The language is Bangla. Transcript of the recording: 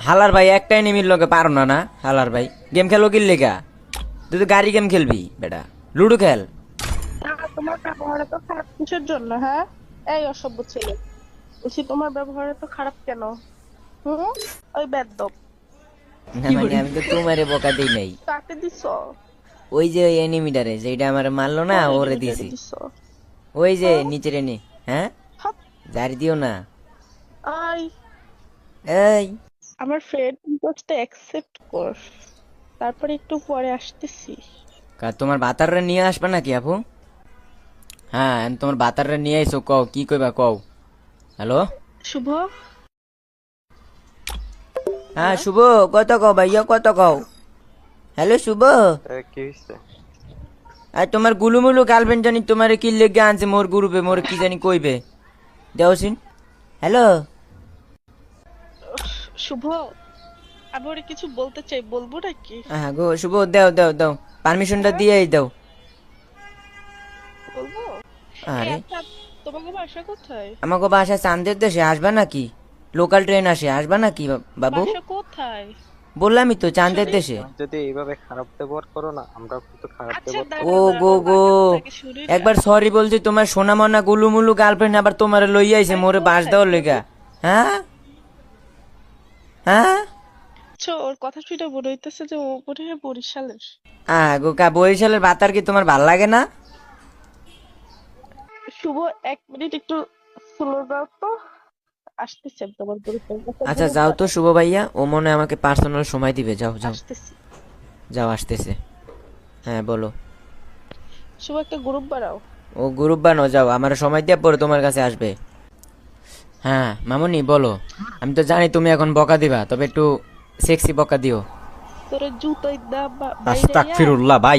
হালার ভাই একটাই নিমির লোকে পারো না না হালার ভাই গেম খেলো কি লেগা তুই তো গাড়ি গেম খেলবি বেটা লুডো খেল তোমার ব্যবহার এত খারাপ কিসের জন্য? হ্যাঁ, এই অসভ্য ছেলে, বলছি তোমার ব্যবহার এত খারাপ কেন? হুম, ওই বেদ্যপ না মানে আমি তো তোমারে বকা দিই নাই কাকে দিছ? ওই যে ওই এনিমিটারে যেটা আমার মারলো না ওরে দিছি ওই যে নিচের এনে হ্যাঁ জারি দিও না আই এই আমার ফ্রেন্ড রিকোয়েস্টটা অ্যাকসেপ্ট কর, তারপরে একটু পরে আসতেছি। তোমার বাতাররে নিয়ে আসবা নাকি আপু হ্যাঁ আমি তোমার বাতাররে নিয়ে আইসো কও কি কইবা কও হ্যালো শুভ, হ্যাঁ শুভ কত কও ভাইয়া কত কও হ্যালো শুভ কি হইছে? আর তোমার গুলুমুলু গার্লফ্রেন্ড জানি তোমার কি লেগে আনছে মোর গ্রুপে মোর কি জানি কইবে দেওসিন হ্যালো শুভ, আমি ওরে কিছু বলতে চাই, বলবো নাকি? হ্যাঁ গো শুভ দাও দাও দাও পারমিশনটা দিয়েই দাও বলবো? আরে আচ্ছা, তোমাকে বাসা কোথায়? আমাকে বাসা চান্দের দেশে আসবা নাকি লোকাল ট্রেন আসে আসবা নাকি বাবু বাসা কোথায়? বললামই তো চান্দের দেশে যদি এইভাবে খারাপ ব্যবহার করো না, আমরা কিন্তু খারাপ আচ্ছা ব্যবহার ও গো গো একবার সরি বলছি তোমার সোনা মনা গুলুমুলু গার্লফ্রেন্ড আবার তোমার লই আইছে মোরে বাস দেওয়ার লেগা হ্যাঁ হ্যাঁ আচ্ছা, ওর কথা শুনে মনে হইতেছে যে ও মনে হয় বরিশালের। গোকা বরিশালের বাতার কি তোমার ভাল লাগে না শুভ, 1 মিনিট একটু স্লো দাও তো, আসতেছি আমি তোমার বরিশাল। আচ্ছা যাও তো শুভ ভাইয়া ও মনে হয় আমাকে পার্সোনাল সময় দিবে যাও যাও আসতেছি। যাও আসতেছে হ্যাঁ বলো শুভ, একটা গ্রুপ বানাও। ও গ্রুপ বানো যাও আমার সময় দিয়ে পরে তোমার কাছে আসবে হ্যাঁ মামুনি বলো আমি তো জানি তুমি এখন বকা দিবা তবে একটু সেক্সি বকা দিও তোর জুতোই দা বাইরে আস্তাগফিরুল্লাহ ভাই